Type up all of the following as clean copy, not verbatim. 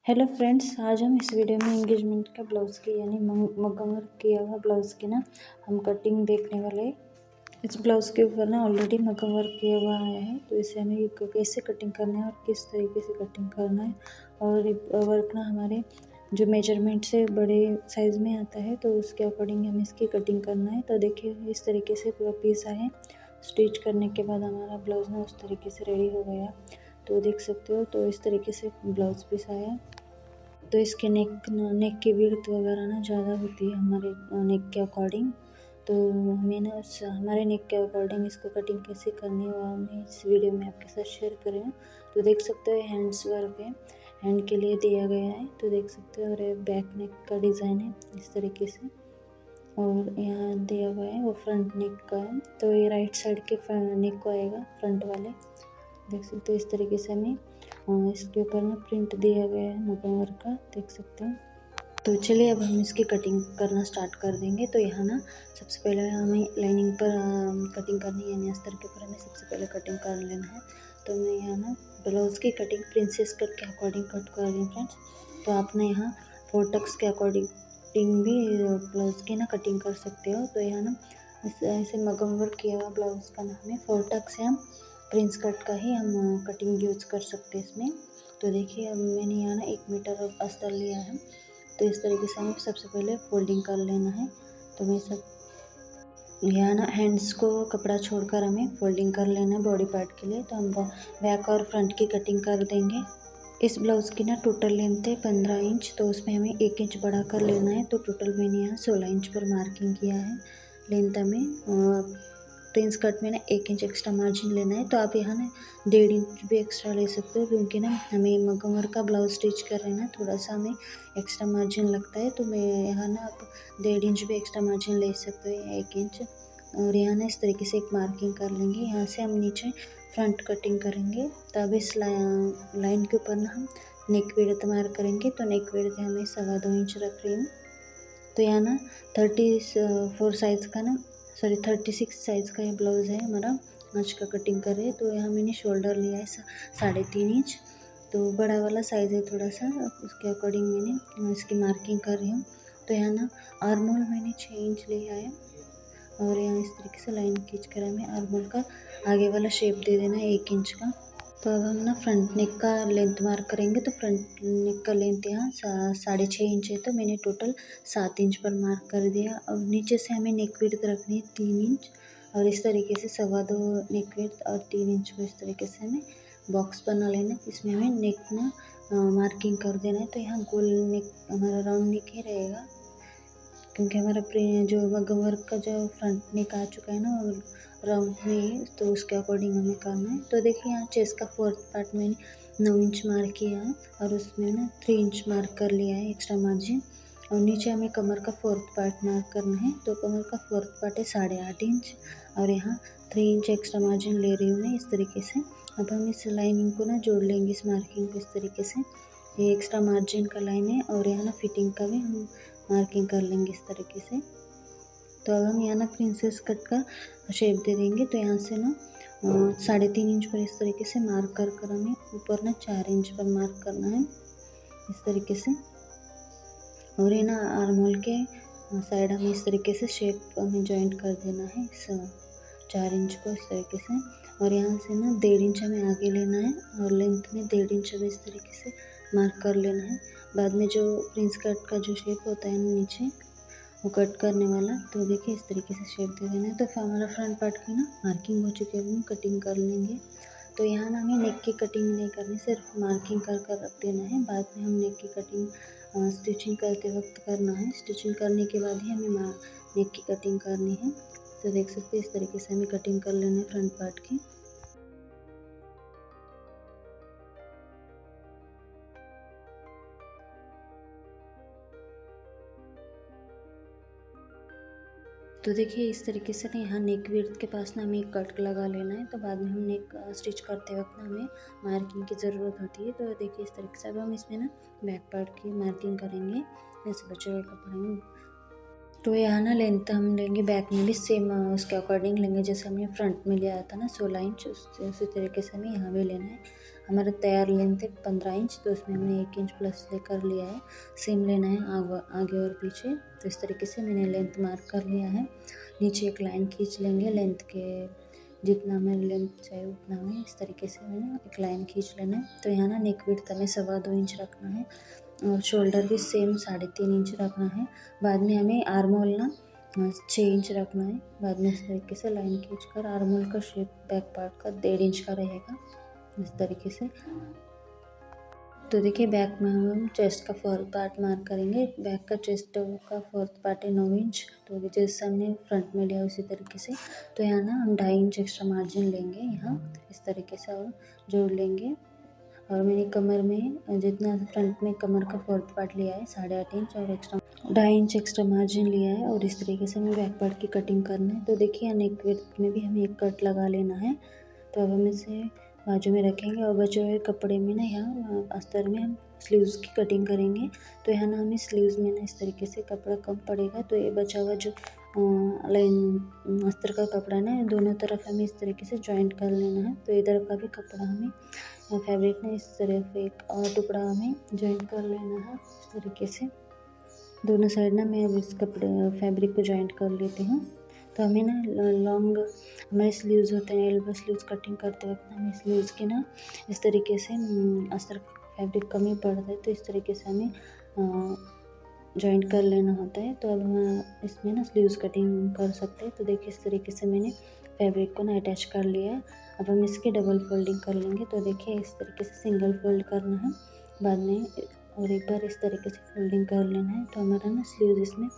Hello friends, आज हम इस वीडियो में एंगेजमेंट का ब्लाउज़ की यानी मగ్గम वर्क किया हुआ ब्लाउज़ की हम कटिंग देखने वाले हैं। इस ब्लाउज़ के ऊपर ऑलरेडी मగ్గम वर्क किया हुआ आया है, तो इसे हमें कैसे कटिंग करना है और किस तरीके से कटिंग करना है। और वर्क हमारे जो मेजरमेंट से बड़े साइज़ में आता है, तो उसके अकॉर्डिंग हमें इसकी कटिंग करना है। तो देखिए इस तरीके से पूरा पीस आए। स्टिच करने के बाद हमारा ब्लाउज़ उस तरीके से रेडी हो गया, तो देख सकते हो। तो इस तरीके से ब्लाउज़ पीस आया। तो इसके नेक की विड्थ वगैरह ज़्यादा होती है हमारे नेक के अकॉर्डिंग। तो हमें हमारे नेक के अकॉर्डिंग इसको कटिंग कैसे करनी है वो हमने इस वीडियो में आपके साथ शेयर करें। तो देख सकते हो हैंड्स वर्क है, हैंड के लिए दिया गया है। तो देख सकते हो, और ये बैक नेक का डिज़ाइन है इस तरीके से, और यहाँ दिया हुआ है वो फ्रंट नेक का है। तो ये राइट साइड के नेक को आएगा, फ्रंट वाले। देख सकते हो इस तरीके से हमें इसके ऊपर प्रिंट दिया गया है मగ్గम वर्क का, देख सकते हो। तो चलिए अब हम इसकी कटिंग करना स्टार्ट कर देंगे। तो यहाँ सबसे पहले हमें लाइनिंग पर कटिंग करनी है, यानी अस्तर के ऊपर हमें सबसे पहले कटिंग कर लेना है। तो मैं यहाँ ब्लाउज़ की कटिंग प्रिंसेस कट के अकॉर्डिंग कट कर रही हूँ फ्रेंड्स। तो आपने यहाँ 4 टक्स के अकॉर्डिंग भी ब्लाउज़ की कटिंग कर सकते हो। तो यहाँ ऐसे मగ్గम वर्क किया हुआ ब्लाउज़ का हमें 4 टक्स से हम प्रिंस कट का ही हम कटिंग यूज़ कर सकते हैं इसमें। तो देखिए अब मैंने यहाँ 1 मीटर अस्तर लिया है। तो इस तरीके से हमें सबसे पहले फोल्डिंग कर लेना है। तो मैं सब यहाँ हैंड्स को कपड़ा छोड़कर हमें फोल्डिंग कर लेना है बॉडी पार्ट के लिए। तो हम बैक और फ्रंट की कटिंग कर देंगे। इस ब्लाउज़ की टोटल लेंथ है 15 इंच, तो उसमें हमें 1 इंच बढ़ा कर लेना है। तो टोटल मैंने यहाँ 16 इंच पर मार्किंग किया है लेंथ हमें। प्रिंस कट में 1 इंच एक्स्ट्रा मार्जिन लेना है। तो आप यहाँ 1.5 इंच भी एक्स्ट्रा ले सकते हो, क्योंकि हमें मగ్గम वर्क का ब्लाउज स्टिच कर रहे हैं थोड़ा सा हमें एक्स्ट्रा मार्जिन लगता है। तो मैं यहाँ आप 1.5 इंच भी एक्स्ट्रा मार्जिन ले सकते हो या 1 इंच। और यहाँ इस तरीके से एक मार्किंग कर लेंगे। यहाँ से हम नीचे फ्रंट कटिंग करेंगे। तब इस लाइन के ऊपर हम नेक विड्थ मार्क करेंगे। तो नेक विड्थ हमें 2.25 इंच रख रही हूँ। तो यहाँ 34 साइज़ का 36 साइज़ का ये ब्लाउज़ है हमारा, आज का कटिंग कर रहे हैं। तो यहाँ मैंने शोल्डर लिया है 3.5 इंच। तो बड़ा वाला साइज़ है थोड़ा सा, उसके अकॉर्डिंग मैंने इसकी मार्किंग कर रही हूँ। तो यहाँ आर्म होल मैंने 6 इंच लिया है, और यहाँ इस तरीके से लाइन खींच कर हमें आर्म होल का आगे वाला शेप दे देना है 1 इंच का। तो अब हम फ्रंट नेक का लेंथ मार्क करेंगे। तो फ्रंट नेक का लेंथ यहाँ 6.5 इंच है, तो मैंने टोटल 7 इंच पर मार्क कर दिया। अब नीचे से हमें नेक विड्थ रखनी है 3 इंच, और इस तरीके से 2.25 नेक विड्थ और 3 इंच को इस तरीके से हमें बॉक्स बना लेना। इसमें हमें नेक मार्किंग कर देना है। तो यहाँ गोल नेक हमारा राउंड नेक ही रहेगा, क्योंकि हमारा जो मగ్గम वर्क का जो फ्रंट नेक आ चुका है और राउंड में ही, तो उसके अकॉर्डिंग हमें करना है। तो देखिए यहाँ चेस्ट का 4th पार्ट मैंने 9 इंच मार्क किया है, और उसमें 3 इंच मार्क कर लिया है एक्स्ट्रा मार्जिन। और नीचे हमें कमर का 4th पार्ट मार्क करना है। तो कमर का 4th पार्ट है 8.5 इंच, और यहाँ 3 इंच एक्स्ट्रा मार्जिन ले रही हूँ मैं इस तरीके से। अब हम इस लाइनिंग को जोड़ लेंगे इस मार्किंग को इस तरीके से। ये एक्स्ट्रा मार्जिन का लाइन है, और यहाँ फिटिंग का भी हम मार्किंग कर लेंगे इस तरीके से। तो अब हम यहाँ प्रिंसेस कट का शेप दे देंगे। तो यहाँ से 3.5 इंच पर इस तरीके से मार्क कर हमें ऊपर 4 इंच पर मार्क करना है इस तरीके से। और ये आर्म होल के साइड हमें इस तरीके से शेप हमें जॉइंट कर देना है इस 4 इंच को इस तरीके से। और यहाँ से 1.5 इंच हमें आगे लेना है, और लेंथ में 1.5 इंच हमें इस तरीके से मार्क कर लेना है। बाद में जो प्रिंस कट का जो शेप होता है नीचे वो कट करने वाला, तो देखिए इस तरीके से शेप दे देना है। तो हमारा फ्रंट पार्ट की मार्किंग हो चुकी है, हम कटिंग कर लेंगे। तो यहाँ हमें नेक की कटिंग नहीं करनी, सिर्फ मार्किंग कर रख देना है। बाद में हम नेक की कटिंग स्टिचिंग करते वक्त करना है। स्टिचिंग करने के बाद ही हमें नेक की कटिंग करनी है। तो देख सकते हैं इस तरीके से हमें कटिंग कर लेना है फ्रंट पार्ट की। तो देखिए इस तरीके से यहाँ नेक विड्थ के पास हमें एक कट लगा लेना है। तो बाद में हम नेक स्टिच करते वक्त हमें मार्किंग की ज़रूरत होती है। तो देखिए इस तरीके से अब हम इसमें बैक पार्ट की मार्किंग करेंगे जैसे बच्चे हुए कपड़े में। तो यहाँ लेंथ हम लेंगे बैक में भी सेम उसके अकॉर्डिंग लेंगे, जैसे हमने फ्रंट में लिया था 16 इंच, उसी तरीके से हमें यहाँ भी लेना है। हमारा तैयार लेंथ है 15 इंच, तो उसमें हमने 1 इंच प्लस लेकर लिया है। सेम लेना है आगे और पीछे। तो इस तरीके से मैंने लेंथ मार्क कर लिया है। नीचे एक लाइन खींच लेंगे लेंथ के, जितना हमें लेंथ चाहिए उतना हमें इस तरीके से मैंने एक लाइन खींच लेना है। तो यहाँ ना नेक विड्थ हमें 2.25 इंच रखना है और शोल्डर भी सेम 3.5 इंच रखना है। बाद में हमें आर्म होल ना 6 इंच रखना है। बाद में इस तरीके से लाइन खींचकर आर्म होल का शेप बैक पार्ट का 1.5 इंच का रहेगा इस तरीके से। तो देखिए बैक में हम चेस्ट का फोर्थ पार्ट मार्क करेंगे। बैक का चेस्ट का फोर्थ पार्ट है 9 इंच, तो जैसे हमने फ्रंट में लिया उसी तरीके से। तो यहाँ ना हम 2.5 इंच एक्स्ट्रा मार्जिन लेंगे यहाँ इस तरीके से और जोड़ लेंगे। और मैंने कमर में जितना फ्रंट में कमर का फोर्थ पार्ट लिया है 8.5 इंच और एक्स्ट्रा 2.5 इंच एक्स्ट्रा मार्जिन लिया है और इस तरीके से हमें बैक पार्ट की कटिंग करना है। तो देखिए नेक विड्थ में भी हमें एक कट लगा लेना है। तो अब हम इसे बाजू में रखेंगे और बचे हुए कपड़े में ना यहाँ अस्तर में हम स्लीव्स की कटिंग करेंगे। तो यहाँ ना हमें स्लीव्स में ना इस तरीके से कपड़ा कम पड़ेगा, तो ये बचा हुआ जो लाइन अस्तर का कपड़ा ना दोनों तरफ हमें इस तरीके से जॉइंट कर लेना है। तो इधर का भी कपड़ा हमें फैब्रिक ना इस तरफ एक और टुकड़ा हमें जॉइंट कर लेना है इस तरीके से। दोनों साइड ना मैं अब इस कपड़े फैब्रिक को जॉइंट कर लेती हूँ। तो हमें ना लॉन्ग हमारे स्लीव्स होते हैं, एल्बो स्लीव्स कटिंग करते वक्त हमें स्लीव्स के ना इस तरीके से अस्तर फैब्रिक कमी पड़ता है, तो इस तरीके से हमें जॉइंट कर लेना होता है। तो अब हम इसमें ना स्लीव्स कटिंग कर सकते हैं। तो देखिए इस तरीके से मैंने फैब्रिक को ना अटैच कर लिया है। अब हम इसकी डबल फोल्डिंग कर लेंगे। तो देखिए इस तरीके से सिंगल फोल्ड करना है, बाद में और एक बार इस तरीके से फोल्डिंग कर लेना है। तो हमारा ना स्लीव्स इसमें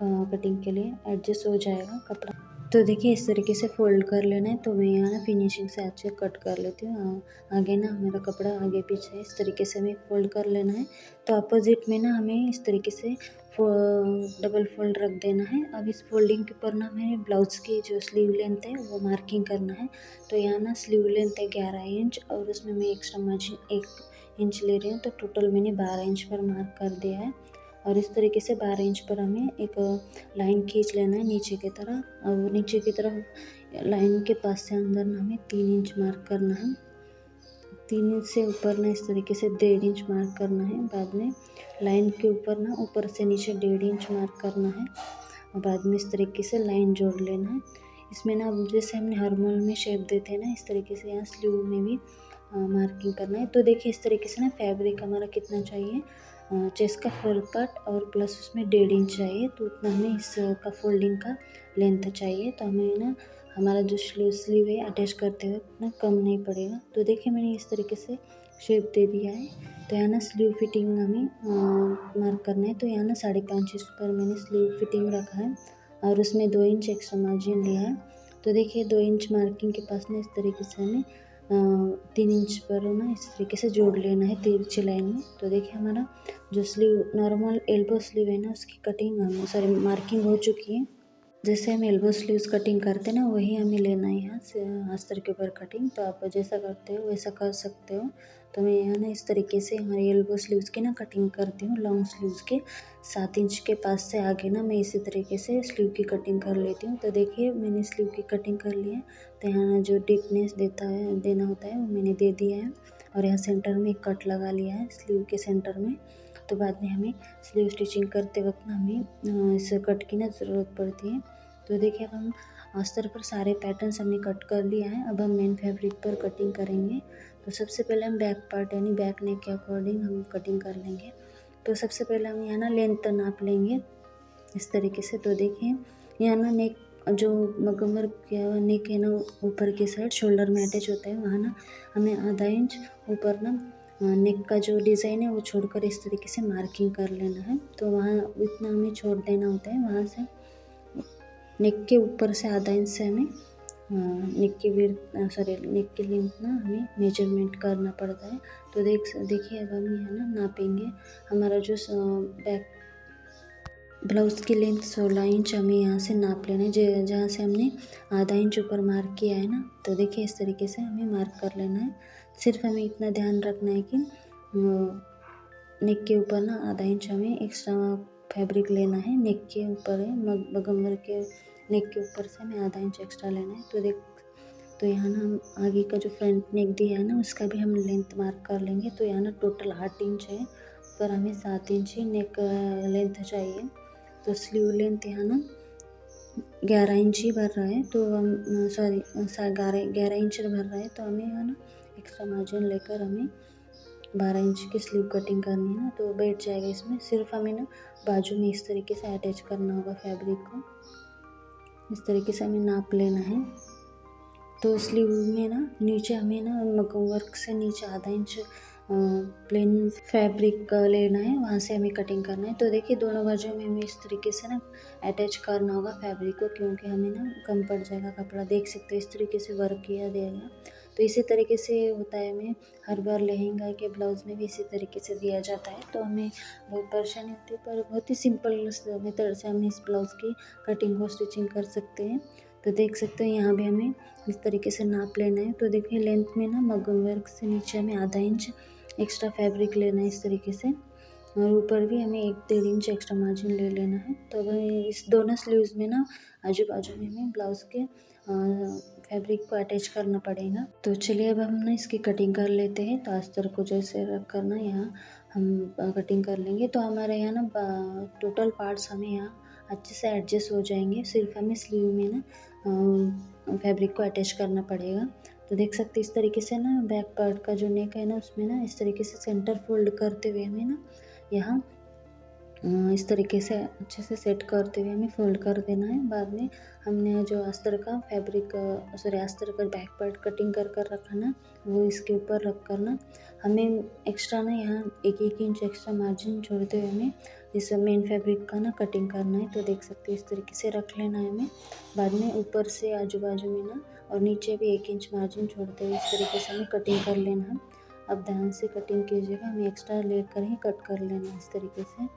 कटिंग के लिए एडजस्ट हो जाएगा कपड़ा। तो देखिए इस तरीके से फोल्ड कर लेना है। तो मैं यहाँ ना फिनिशिंग से अच्छे कट कर लेती हूँ। आगे ना हमारा कपड़ा आगे पीछे इस तरीके से हमें फोल्ड कर लेना है। तो अपोजिट में ना हमें इस तरीके से डबल फोल्ड रख देना है। अब इस फोल्डिंग के ऊपर ना हमें ब्लाउज़ की जो स्लीव लेंथ है वो मार्किंग करना है। तो यहाँ ना स्लीव लेंथ है 11 इंच और उसमें मैं एक्स्ट्रा मार्जिन 1 इंच ले रही हूँ। तो टोटल मैंने 12 इंच पर मार्क कर दिया है। और इस तरीके से 12 इंच पर हमें एक लाइन खींच लेना है नीचे की तरफ। और नीचे की तरफ लाइन के पास से अंदर ना हमें 3 इंच मार्क करना है। 3 इंच से ऊपर ना इस तरीके से 1.5 इंच मार्क करना है। बाद में लाइन के ऊपर ना ऊपर से नीचे 1.5 इंच मार्क करना है और बाद में इस तरीके से लाइन जोड़ लेना है। इसमें ना जैसे हमने हार्मोल में शेप देते हैं ना इस तरीके से यहाँ स्लीव में भी मार्किंग करना है। तो देखिए इस तरीके से ना फैब्रिक हमारा कितना चाहिए, चेस्ट का फोर्थ पार्ट और प्लस उसमें 1.5 इंच चाहिए, तो उतना हमें इस का फोल्डिंग का लेंथ चाहिए। तो हमें ना हमारा जो स्लीव है अटैच करते हुए ना कम नहीं पड़ेगा। तो देखिए मैंने इस तरीके से शेप दे दिया है। तो यहाँ ना स्लीव फिटिंग हमें मार्क करना है। तो यहाँ ना 5.5 इंच पर मैंने स्लीव फिटिंग रखा है और उसमें 2 इंच एक्स्ट्रा मार्जिन लिया है। तो देखिए 2 इंच मार्किंग के पास ना इस तरीके से हमें 3 इंच पर ना इस तरीके से जोड़ लेना है तिरछी लाइन में। तो देखिए हमारा जो स्लीव नॉर्मल एल्बो स्लीव है ना उसकी कटिंग मार्किंग हो चुकी है। जैसे हम एल्बो स्लीव्स कटिंग करते हैं ना वही हमें लेना है यहाँ से अस्तर के ऊपर कटिंग। तो आप जैसा करते हो वैसा कर सकते हो। तो मैं यहाँ ना इस तरीके से हमारे एल्बो स्लीव्स की ना कटिंग करती हूँ। लॉन्ग स्लीव्स के 7 इंच के पास से आगे ना मैं इसी तरीके से स्लीव की कटिंग कर लेती हूँ। तो देखिए मैंने स्लीव की कटिंग कर ली है। तो यहाँ ना जो डीपनेस देना होता है वो मैंने दे दिया है और यहाँ सेंटर में एक कट लगा लिया है स्लीव के सेंटर में। तो बाद में हमें स्लीव स्टिचिंग करते वक्त ना हमें इस कट की ना ज़रूरत पड़ती है। तो देखिए अब हम अस्तर पर सारे पैटर्न्स हमने कट कर लिया है। अब हम मेन फैब्रिक पर कटिंग करेंगे। तो सबसे पहले हम बैक पार्ट यानी बैक नेक के अकॉर्डिंग हम कटिंग कर लेंगे। तो सबसे पहले हम यहाँ ना लेंथ नाप लेंगे इस तरीके से। तो देखिए यहाँ ना नेक जो मगमर किया हुआ नेक है ना ऊपर की साइड शोल्डर में अटैच होता है, वहाँ ना हमें आधा इंच ऊपर ना नेक का जो डिज़ाइन है वो छोड़कर इस तरीके से मार्किंग कर लेना है। तो वहाँ इतना हमें छोड़ देना होता है। वहाँ से नेक के ऊपर से आधा इंच से हमें नेक की लेंथ ना हमें मेजरमेंट करना पड़ता है। तो देखिए अब हम यहाँ ना नापेंगे हमारा जो बैक ब्लाउज़ की लेंथ 16 इंच हमें यहाँ से नाप लेना है। जहाँ से हमने आधा इंच ऊपर मार्क किया है ना, तो देखिए इस तरीके से हमें मार्क कर लेना है। सिर्फ हमें इतना ध्यान रखना है कि नेक के ऊपर ना आधा इंच हमें एक्स्ट्रा फैब्रिक लेना है। नेक के ऊपर है मगमर के नेक के ऊपर से हमें आधा इंच एक्स्ट्रा लेना है। तो तो यहाँ ना हम आगे का जो फ्रंट नेक दिया है ना उसका भी हम लेंथ मार्क कर लेंगे। तो यहाँ ना टोटल 8 इंच है, पर हमें 7 इंच ही नेक लेंथ चाहिए। तो स्लीव लेंथ यहाँ ना 11 इंच ही भर रहा है, तो हम 11 इंच भर रहा है, तो हमें यहाँ ना एक्स्ट्रा मार्जिन लेकर हमें 12 इंच की स्लीव कटिंग करनी है ना, तो बैठ जाएगा इसमें। सिर्फ हमें ना बाजू में इस तरीके से अटैच करना होगा फैब्रिक को, इस तरीके से हमें नाप लेना है। तो स्लीव में ना नीचे हमें ना मगम वर्क से नीचे आधा इंच प्लेन फैब्रिक लेना है, वहाँ से हमें कटिंग करना है। तो देखिए दोनों बाजू में हमें इस तरीके से ना अटैच करना होगा फैब्रिक को, क्योंकि हमें ना कम पड़ जाएगा कपड़ा। देख सकते हो इस तरीके से वर्क किया देगा। तो इसी तरीके से होता है, हमें हर बार लहंगा के ब्लाउज में भी इसी तरीके से दिया जाता है। तो हमें बहुत परेशानी होती है, पर बहुत ही सिंपल मेथड से हम इस ब्लाउज़ की कटिंग को स्टिचिंग कर सकते हैं। तो देख सकते हैं यहाँ भी हमें इस तरीके से नाप लेना है। तो देखिए लेंथ में ना मगम वर्क से नीचे हमें आधा इंच एक्स्ट्रा फैब्रिक लेना है इस तरीके से, और ऊपर भी हमें 1-1.5 इंच एक्स्ट्रा मार्जिन ले लेना है। तो अब इस दोनों स्लीव्स में ना आजू बाजू में हमें ब्लाउज़ के फैब्रिक को अटैच करना पड़ेगा। तो चलिए अब हम ना इसकी कटिंग कर लेते हैं। तो अस्तर को जैसे रख कर ना यहाँ हम कटिंग कर लेंगे। तो हमारे यहाँ ना टोटल पार्ट्स हमें यहाँ अच्छे से एडजस्ट हो जाएंगे। सिर्फ हमें स्लीव में ना फैब्रिक को अटैच करना पड़ेगा। तो देख सकते इस तरीके से ना बैक पार्ट का जो नेक है ना उसमें ना इस तरीके से सेंटर फोल्ड करते हुए हमें ना यहाँ इस तरीके से अच्छे से सेट करते हुए हमें फोल्ड कर देना है। बाद में हमने जो अस्तर का अस्तर का बैक पार्ट कटिंग कर रखा ना, वो इसके ऊपर रख कर ना हमें एक्स्ट्रा ना यहाँ 1-1 इंच एक्स्ट्रा मार्जिन छोड़ते हुए हमें इस मेन फैब्रिक का ना कटिंग करना है। तो देख सकते हैं इस तरीके से रख लेना है हमें। बाद में ऊपर से आजू बाजू में ना और नीचे भी 1 इंच मार्जिन छोड़ते हुए इस तरीके से हमें कटिंग कर लेना है। अब ध्यान से कटिंग कीजिएगा, हमें एक्स्ट्रा लेकर ही कट कर लेना है इस तरीके से।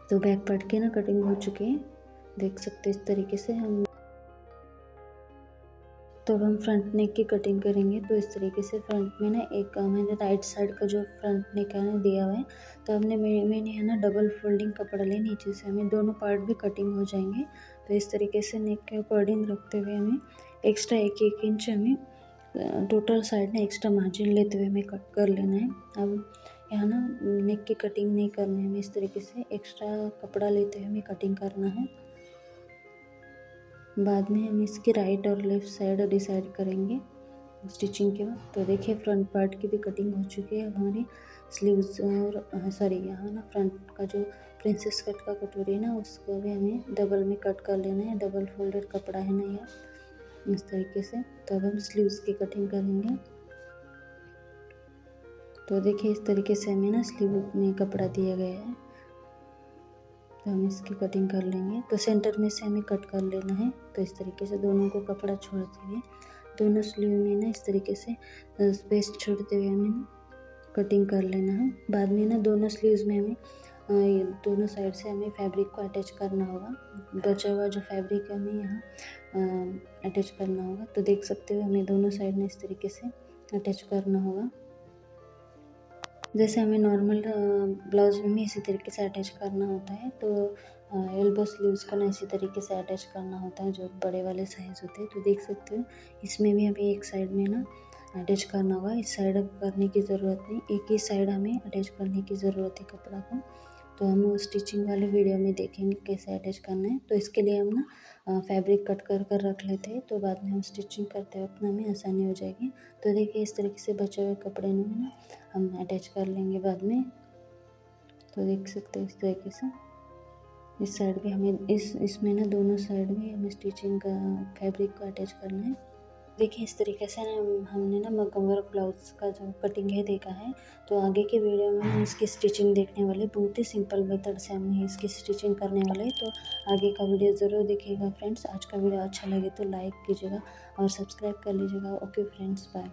तो बैक पार्ट की ना कटिंग हो चुकी है, देख सकते हैं इस तरीके से हम। तो अब हम फ्रंट नेक की कटिंग करेंगे। तो इस तरीके से फ्रंट में ना एक मैंने राइट साइड का जो फ्रंट नेक है ना दिया हुआ है, तो मैंने है ना डबल फोल्डिंग कपड़ा ले, नीचे से हमें दोनों पार्ट भी कटिंग हो जाएंगे। तो इस तरीके से नेक के अकॉर्डिंग रखते हुए हमें एक्स्ट्रा 1-1 इंच हमें टोटल साइड में एक्स्ट्रा मार्जिन लेते हुए हमें कट कर लेना है। अब यहाँ ना नेक की कटिंग नहीं करनी है हमें, इस तरीके से एक्स्ट्रा कपड़ा लेते हुए हमें कटिंग करना है। बाद में हम इसकी राइट और लेफ़्ट साइड डिसाइड करेंगे स्टिचिंग के बाद। तो देखिए फ्रंट पार्ट की भी कटिंग हो चुकी है हमारी स्लीव्स और यहाँ ना फ्रंट का जो प्रिंसेस कट का कटोरी है ना उसको भी हमें डबल में कट कर लेना है। डबल फोल्डेड कपड़ा है ना यह, इस तरीके से। तो अब हम स्लीव्स की कटिंग करेंगे। तो देखिए इस तरीके से हमें ना स्लीव में कपड़ा दिया गया है, तो हम इसकी कटिंग कर लेंगे। तो सेंटर में से हमें कट कर लेना है। तो इस तरीके से दोनों को कपड़ा छोड़ते हुए दोनों स्लीव में ना इस तरीके से स्पेस छोड़ते हुए हमें ना कटिंग कर लेना है। बाद में ना दोनों स्लीव्स में हमें दोनों साइड से हमें फैब्रिक को अटैच करना होगा। बचा हुआ जो फैब्रिक है हमें यहाँ अटैच करना होगा। तो देख सकते हो हमें दोनों साइड में इस तरीके से अटैच करना होगा, जैसे हमें नॉर्मल ब्लाउज में भी इसी तरीके से अटैच करना होता है। तो एल्बो स्लीव्स को ना इसी तरीके से अटैच करना होता है जो बड़े वाले साइज़ होते हैं। तो देख सकते हो इसमें भी हमें एक साइड में ना अटैच करना होगा, इस साइड करने की ज़रूरत नहीं, एक ही साइड हमें अटैच करने की ज़रूरत है कपड़ा को। तो हम स्टिचिंग वाले वीडियो में देखेंगे कैसे अटैच करना है। तो इसके लिए हम ना फैब्रिक कट कर रख लेते हैं, तो बाद में हम स्टिचिंग करते वक्त हमें आसानी हो जाएगी। तो देखिए इस तरीके से बचे हुए कपड़े में ना हम अटैच कर लेंगे बाद में। तो देख सकते हैं इस तरीके से इस साइड भी हमें इसमें ना दोनों साइड में हमें स्टिचिंग का फैब्रिक को अटैच करना है। देखिए इस तरीके से ना हमने ना मगम वर्क ब्लाउज का जो कटिंग है देखा है। तो आगे के वीडियो में हम इसकी स्टिचिंग देखने वाले, बहुत ही सिंपल मेथड से हम इसकी स्टिचिंग करने वाले हैं। तो आगे का वीडियो ज़रूर देखिएगा फ्रेंड्स। आज का वीडियो अच्छा लगे तो लाइक कीजिएगा और सब्सक्राइब कर लीजिएगा। Okay friends, bye.